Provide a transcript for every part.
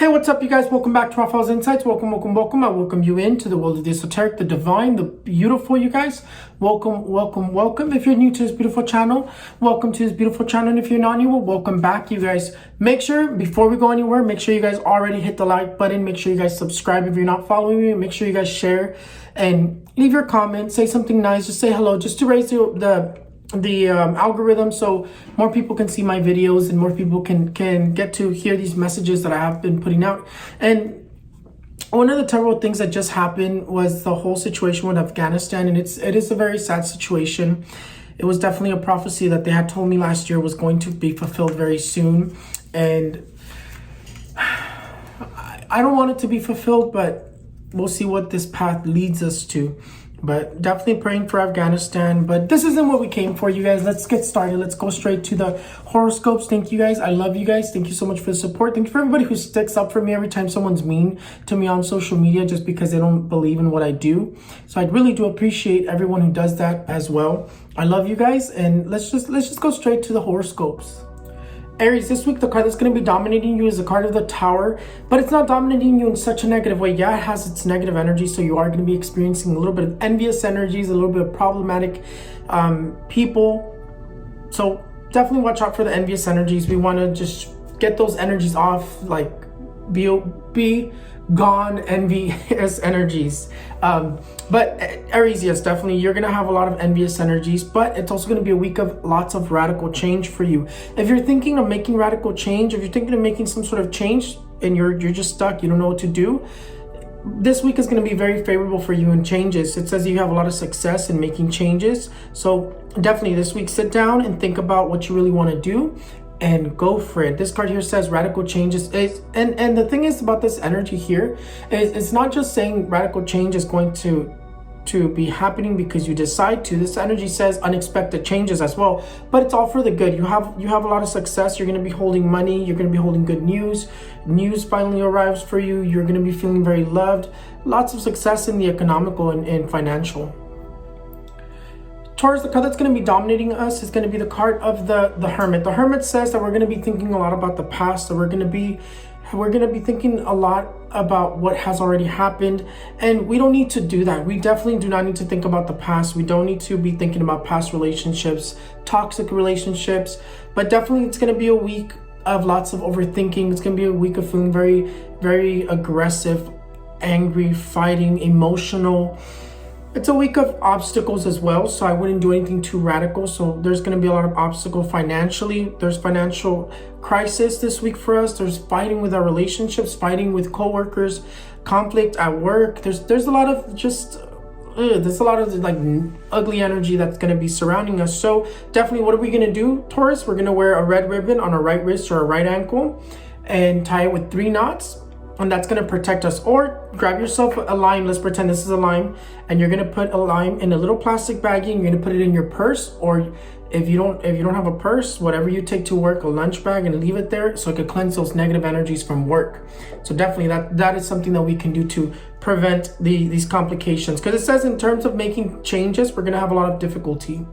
Hey, what's up, you guys? Welcome back to Raphaelsinsights. Welcome. I welcome you into the world of the esoteric, the divine, the beautiful, you guys. Welcome. If you're new to this beautiful channel, welcome to this beautiful channel. And if you're not new, well, welcome back, you guys. Make sure, before we go anywhere, make sure you guys already hit the like button. Make sure you guys subscribe if you're not following me. Make sure you guys share and leave your comments. Say something nice. Just say hello, just to raise the algorithm so more people can see my videos and more people can get to hear these messages that I have been putting out. And one of the terrible things that just happened was the whole situation with Afghanistan, and it is a very sad situation. It was definitely a prophecy that they had told me last year was going to be fulfilled very soon, and I don't want it to be fulfilled, but we'll see what this path leads us to. But definitely praying for Afghanistan. But this isn't what we came for, you guys. Let's get started. Let's go straight to the horoscopes. Thank you, guys. I love you guys. Thank you so much for the support. Thank you for everybody who sticks up for me every time someone's mean to me on social media just because they don't believe in what I do. So I really do appreciate everyone who does that as well. I love you guys, and let's just go straight to the horoscopes. Aries, this week the card that's going to be dominating you is the card of the Tower, but it's not dominating you in such a negative way. Yeah, it has its negative energy, so you are going to be experiencing a little bit of envious energies, a little bit of problematic people. So definitely watch out for the envious energies. We want to just get those energies off, like be gone, envious energies. But Aries, yes, definitely you're gonna have a lot of envious energies, but it's also gonna be a week of lots of radical change for you. If you're thinking of making radical change, if you're thinking of making some sort of change and you're just stuck, you don't know what to do, this week is going to be very favorable for you in changes. It says you have a lot of success in making changes, so definitely this week sit down and think about what you really want to do and go for it. This card here says radical changes and the thing is about this energy here is it's not just saying radical change is going to be happening because you decide to. This energy says unexpected changes as well, but it's all for the good. You have a lot of success. You're going to be holding money. You're going to be holding good news. News finally arrives for you. You're going to be feeling very loved. Lots of success in the economical and financial. Taurus, the card that's going to be dominating us is going to be the card of the Hermit. The Hermit says that we're going to be thinking a lot about the past, that we're going to be thinking a lot about what has already happened, and we don't need to do that. We definitely do not need to think about the past. We don't need to be thinking about past relationships, toxic relationships, but definitely it's going to be a week of lots of overthinking. It's going to be a week of feeling very, very aggressive, angry, fighting, emotional. It's a week of obstacles as well, so I wouldn't do anything too radical. So there's going to be a lot of obstacle financially. There's financial crisis this week for us. There's fighting with our relationships, fighting with coworkers, conflict at work. There's a lot of there's a lot of like ugly energy that's going to be surrounding us. So definitely, what are we going to do, Taurus? We're going to wear a red ribbon on our right wrist or our right ankle and tie it with 3 knots. And that's going to protect us. Or grab yourself a lime. Let's pretend this is a lime, and you're going to put a lime in a little plastic baggie, and you're going to put it in your purse, or if you don't have a purse, whatever you take to work, a lunch bag, and leave it there so it could cleanse those negative energies from work. So definitely that is something that we can do to prevent these complications, because it says in terms of making changes, we're going to have a lot of difficulty.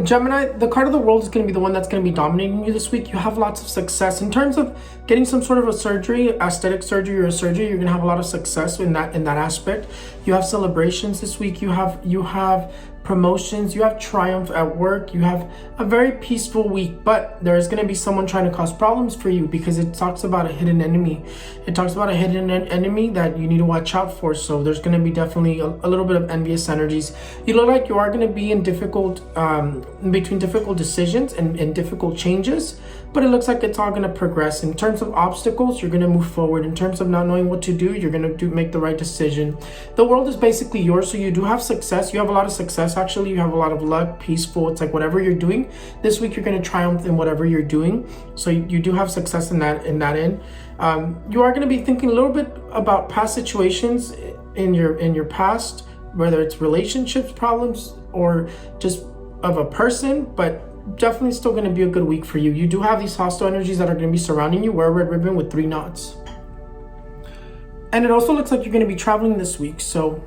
Gemini, the card of the World is going to be the one that's going to be dominating you this week. You have lots of success in terms of getting some sort of a surgery, aesthetic surgery or a surgery. You're going to have a lot of success in that aspect. You have celebrations this week. You have promotions. You have triumph at work. You have a very peaceful week, but there is going to be someone trying to cause problems for you because it talks about a hidden enemy. It talks about a hidden enemy that you need to watch out for. So there's going to be definitely a little bit of envious energies. You look like you are going to be in between difficult decisions and difficult changes, but it looks like it's all going to progress. In terms of obstacles, you're going to move forward. In terms of not knowing what to do, you're going to make the right decision. The world is basically yours, so you do have success. You have a lot of success, actually. You have a lot of luck, peaceful. It's like whatever you're doing this week, you're going to triumph in whatever you're doing. So you do have success in that end. You are going to be thinking a little bit about past situations in your past, whether it's relationships problems or just of a person, but definitely still going to be a good week for you. You do have these hostile energies that are going to be surrounding you. Wear a red ribbon with 3 knots. And it also looks like you're going to be traveling this week. So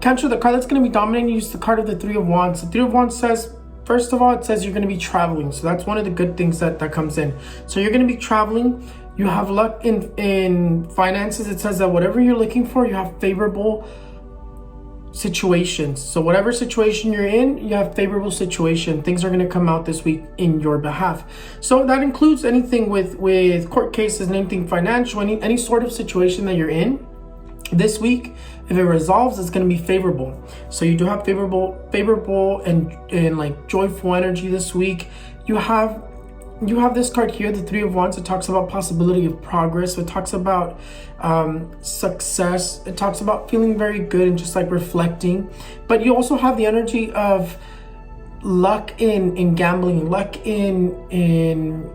Cancer, the card that's going to be dominating you is the card of the 3 of Wands. The 3 of Wands says First of all, it says you're going to be traveling. So that's one of the good things that comes in. So you're going to be traveling. You have luck in finances. It says that whatever you're looking for, you have favorable situations. So whatever situation you're in, you have favorable situation. Things are going to come out this week in your behalf. So that includes anything with court cases and anything financial, any sort of situation that you're in this week. If it resolves, it's going to be favorable. So you do have favorable and like joyful energy this week. You have this card here, the Three of Wands. It talks about possibility of progress. It talks about success. It talks about feeling very good and just like reflecting. But you also have the energy of luck in gambling, luck in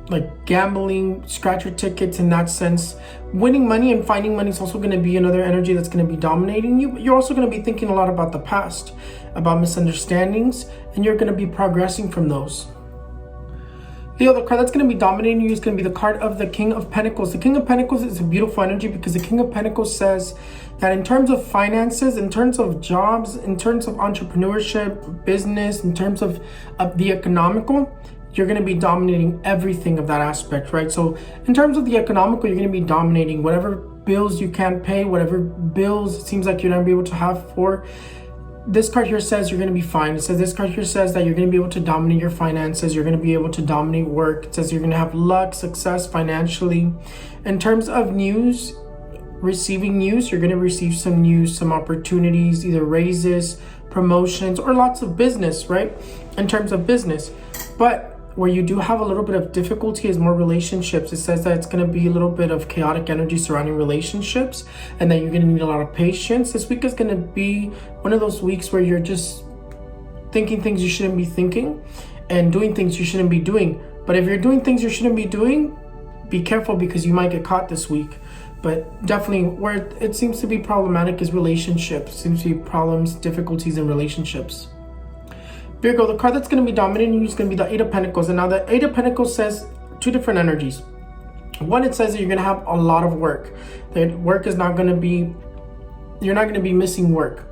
like gambling, scratch your tickets in that sense. Winning money and finding money is also going to be another energy that's going to be dominating you. But you're also going to be thinking a lot about the past, about misunderstandings, and you're going to be progressing from those. The other card that's going to be dominating you is going to be the card of the King of Pentacles. The King of Pentacles is a beautiful energy because the King of Pentacles says that in terms of finances, in terms of jobs, in terms of entrepreneurship, business, in terms of the economical, you're going to be dominating everything of that aspect, right? So in terms of the economical, you're going to be dominating whatever bills you can't pay, whatever bills it seems like you're not going to be able to have for. This card here says you're going to be fine. It says this card here says that you're going to be able to dominate your finances. You're going to be able to dominate work. It says you're going to have luck, success financially. In terms of news, receiving news, you're going to receive some news, some opportunities, either raises, promotions, or lots of business, right? In terms of business. But where you do have a little bit of difficulty is more relationships. It says that it's going to be a little bit of chaotic energy surrounding relationships and that you're going to need a lot of patience. This week is going to be one of those weeks where you're just thinking things you shouldn't be thinking and doing things you shouldn't be doing. But if you're doing things you shouldn't be doing, be careful because you might get caught this week. But definitely where it seems to be problematic is relationships. It seems to be problems, difficulties in relationships. Virgo, the card that's going to be dominating you is going to be the Eight of Pentacles. And now the Eight of Pentacles says two different energies. One, it says that you're going to have a lot of work. That work is not going to be, you're not going to be missing work.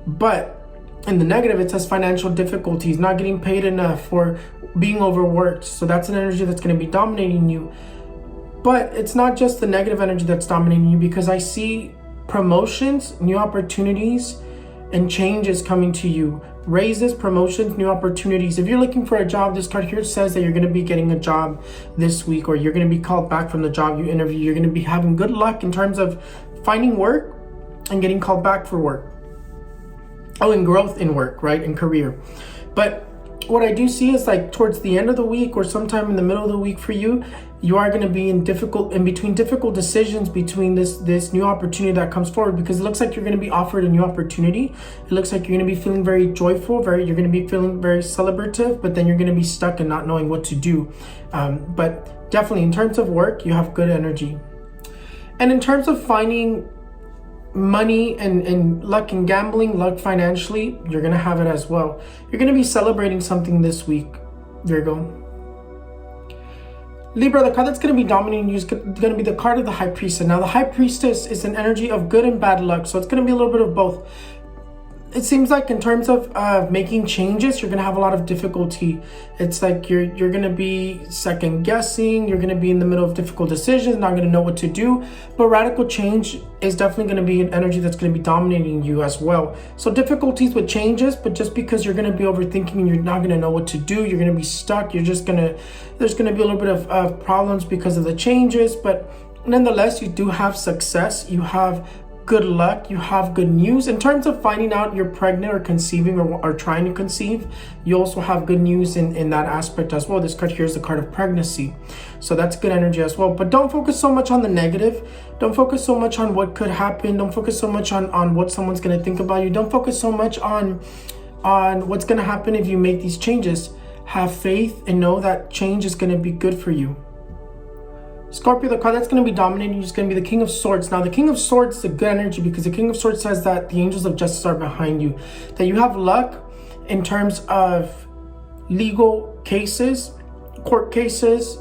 But in the negative, it says financial difficulties, not getting paid enough, or being overworked. So that's an energy that's going to be dominating you. But it's not just the negative energy that's dominating you, because I see promotions, new opportunities, and changes coming to you. Raises, promotions, new opportunities. If you're looking for a job, this card here says that you're going to be getting a job this week, or you're going to be called back from the job you interviewed. You're going to be having good luck in terms of finding work and getting called back for work. Oh, and growth in work, right? In career. But what I do see is like towards the end of the week or sometime in the middle of the week for you, you are going to be in between difficult decisions between this new opportunity that comes forward, because it looks like you're going to be offered a new opportunity. It looks like you're going to be feeling very joyful, you're going to be feeling very celebrative, but then you're going to be stuck and not knowing what to do. But definitely in terms of work, you have good energy. And in terms of finding money and luck in gambling, luck financially, you're going to have it as well. You're going to be celebrating something this week, Virgo. Libra, the card that's going to be dominating you is going to be the card of the High Priestess. Now, the High Priestess is an energy of good and bad luck, so it's going to be a little bit of both. It seems like in terms of making changes, you're going to have a lot of difficulty. It's like you're going to be second guessing. You're going to be in the middle of difficult decisions, not going to know what to do. But radical change is definitely going to be an energy that's going to be dominating you as well. So difficulties with changes, but just because you're going to be overthinking and you're not going to know what to do, you're going to be stuck. There's going to be a little bit of problems because of the changes. But nonetheless, you do have success. You have good luck, you have good news. In terms of finding out you're pregnant or conceiving or trying to conceive, you also have good news in that aspect as well. This card here is the card of pregnancy. So that's good energy as well. But don't focus so much on the negative. Don't focus so much on what could happen. Don't focus so much on what someone's going to think about you. Don't focus so much on what's going to happen if you make these changes. Have faith and know that change is going to be good for you. Scorpio, the card that's going to be dominating is going to be the King of Swords. Now, the King of Swords is a good energy because the King of Swords says that the angels of justice are behind you, that you have luck in terms of legal cases, court cases,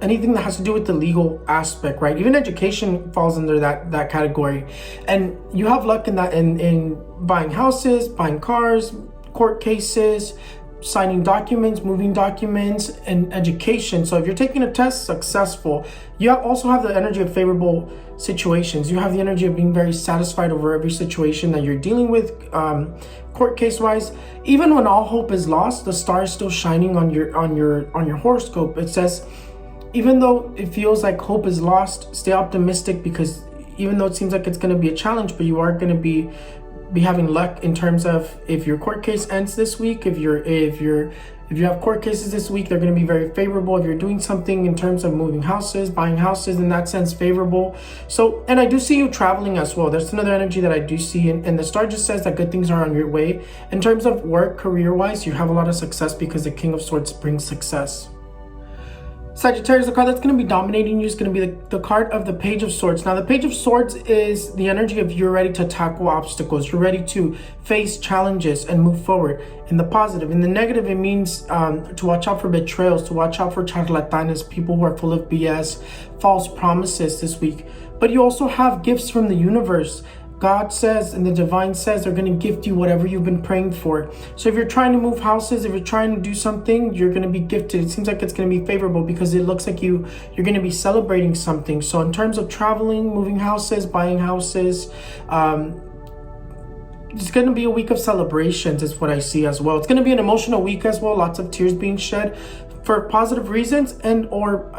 anything that has to do with the legal aspect, right? Even education falls under that category. And you have luck in that, in buying houses, buying cars, court cases, signing documents, moving documents, and education. So if you're taking a test, successful. You also have the energy of favorable situations. You have the energy of being very satisfied over every situation that you're dealing with, court case wise. Even when all hope is lost, the star is still shining on your horoscope. It says, even though it feels like hope is lost, stay optimistic, because even though it seems like it's going to be a challenge, but you are going to be having luck in terms of, if your court case ends this week, if you have court cases this week, they're going to be very favorable. If you're doing something in terms of moving houses, buying houses, in that sense, favorable. So, and I do see you traveling as well. There's another energy that I do see, and the star just says that good things are on your way. In terms of work, career-wise, you have a lot of success because the King of Swords brings success. Sagittarius, the card that's going to be dominating you is going to be the card of the Page of Swords. Now, the Page of Swords is the energy of you're ready to tackle obstacles. You're ready to face challenges and move forward. In the positive. In the negative, it means to watch out for betrayals, to watch out for charlatanes, people who are full of BS, false promises this week. But you also have gifts from the universe. God says, and the divine says, they're going to gift you whatever you've been praying for. So if you're trying to move houses, if you're trying to do something, you're going to be gifted. It seems like it's going to be favorable because it looks like you're going to be celebrating something. So in terms of traveling, moving houses, buying houses, it's going to be a week of celebrations is what I see as well. It's going to be an emotional week as well. Lots of tears being shed for positive reasons and or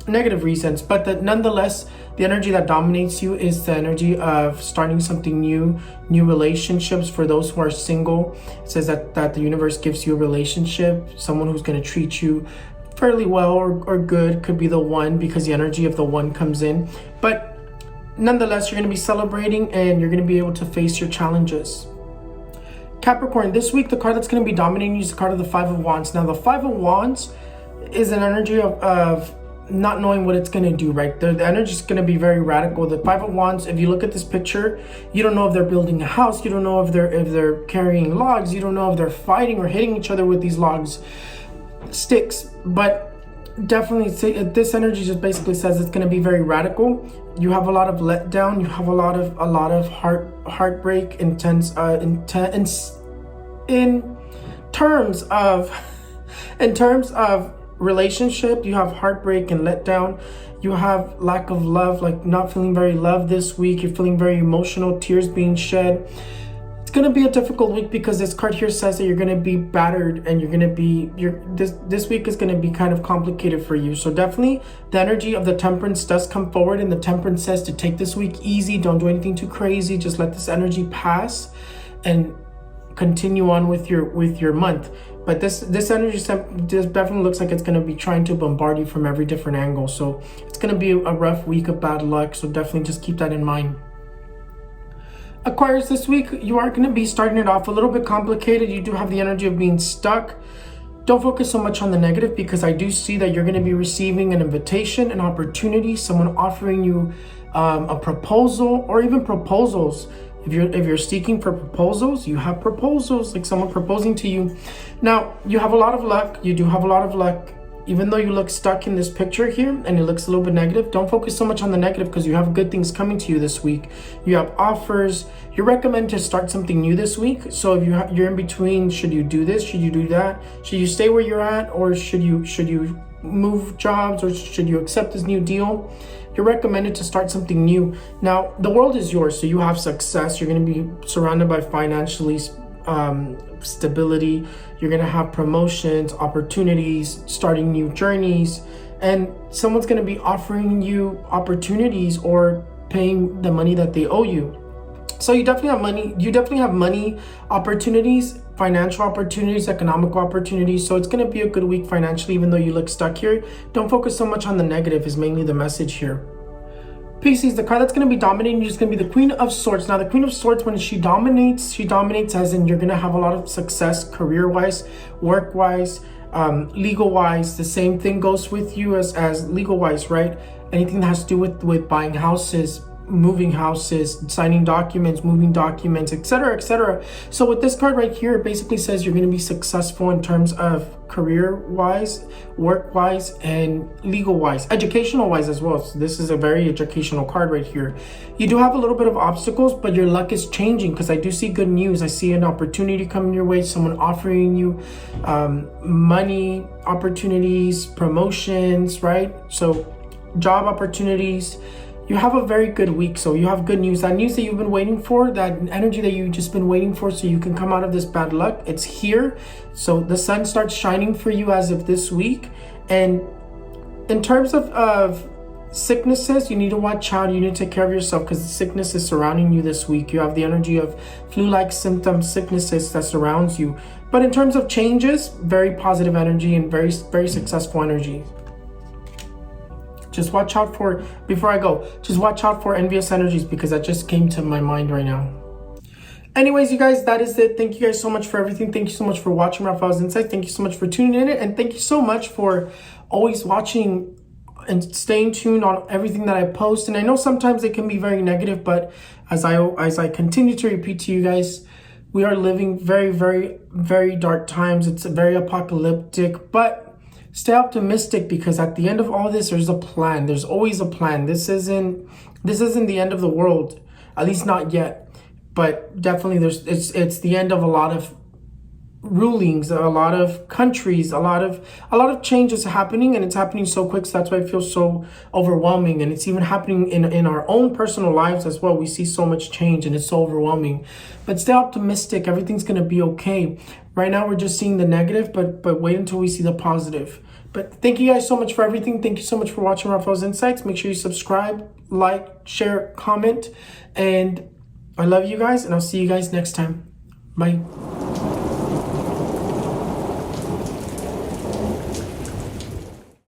negative reasons. But nonetheless, the energy that dominates you is the energy of starting something new relationships. For those who are single, it says that the universe gives you a relationship, someone who's going to treat you fairly well or good. Could be the one, because the energy of the one comes in. But nonetheless, you're going to be celebrating and you're going to be able to face your challenges. Capricorn, this week, the card that's going to be dominating you is the card of the Five of Wands. Now, the Five of Wands is an energy of not knowing what it's going to do, right? The energy is going to be very radical. The Five of Wands, if you look at this picture, you don't know if they're building a house. You don't know if they're carrying logs. You don't know if they're fighting or hitting each other with these logs, sticks. But definitely, this energy just basically says it's going to be very radical. You have a lot of letdown. You have a lot of heartbreak, intense in terms of relationship. You have heartbreak and letdown. You have lack of love, like not feeling very loved this week. You're feeling very emotional, tears being shed. It's going to be a difficult week because this card here says that you're going to be battered and this week is going to be kind of complicated for you. So definitely the energy of the Temperance does come forward, and the Temperance says to take this week easy. Don't do anything too crazy. Just let this energy pass and continue on with your month. But this energy just definitely looks like it's going to be trying to bombard you from every different angle. So it's going to be a rough week of bad luck. So definitely just keep that in mind. Aquarius, this week, you are going to be starting it off a little bit complicated. You do have the energy of being stuck. Don't focus so much on the negative, because I do see that you're going to be receiving an invitation, an opportunity, someone offering you a proposal, or even proposals. If you're seeking for proposals, you have proposals, like someone proposing to you. Now, you have a lot of luck. You do have a lot of luck. Even though you look stuck in this picture here and it looks a little bit negative, don't focus so much on the negative, because you have good things coming to you this week. You have offers. You're recommended to start something new this week. So if you're in between, should you do this? Should you do that? Should you stay where you're at, or should you move jobs, or should you accept this new deal? You're recommended to start something new. Now, the world is yours, so you have success. You're going to be surrounded by financially stability. You're going to have promotions, opportunities, starting new journeys, and someone's going to be offering you opportunities or paying the money that they owe you. So you definitely have money. You definitely have money opportunities, financial opportunities, economical opportunities. So it's going to be a good week financially, even though you look stuck here. Don't focus so much on the negative is mainly the message here. Pisces, the card that's going to be dominating you is going to be the Queen of Swords. Now, the Queen of Swords, when she dominates as in you're going to have a lot of success career-wise, work-wise, legal-wise. The same thing goes with you as legal-wise, right? Anything that has to do with buying houses, moving houses, signing documents, moving documents, etc., etc. So with this card right here, it basically says you're going to be successful in terms of career-wise, work-wise, and legal-wise, educational-wise as well. So this is a very educational card right here. You do have a little bit of obstacles, but your luck is changing because I do see good news. I see an opportunity coming your way, someone offering you money, opportunities, promotions, right? So job opportunities. You have a very good week, so you have good news. That news that you've been waiting for, that energy that you've just been waiting for so you can come out of this bad luck, it's here. So the sun starts shining for you as of this week. And in terms of sicknesses, you need to watch out. You need to take care of yourself because the sickness is surrounding you this week. You have the energy of flu-like symptoms, sicknesses that surrounds you. But in terms of changes, very positive energy and very, very successful energy. Just watch out for, before I go, just watch out for envious energies because that just came to my mind right now. Anyways, you guys, that is it. Thank you guys so much for everything. Thank you so much for watching Raphael's Insights. Thank you so much for tuning in. And thank you so much for always watching and staying tuned on everything that I post. And I know sometimes it can be very negative, but as I continue to repeat to you guys, we are living very, very, very dark times. It's very apocalyptic, but stay optimistic because at the end of all this, there's a plan. There's always a plan. This isn't the end of the world, at least not yet. But definitely, it's the end of a lot of rulings, a lot of countries, a lot of changes happening, and it's happening so quick. So that's why it feels so overwhelming, and it's even happening in our own personal lives as well. We see so much change, and it's so overwhelming. But stay optimistic. Everything's gonna be okay. Right now, we're just seeing the negative, but wait until we see the positive. But thank you guys so much for everything. Thank you so much for watching Raphael's Insights. Make sure you subscribe, like, share, comment, and I love you guys, and I'll see you guys next time. Bye.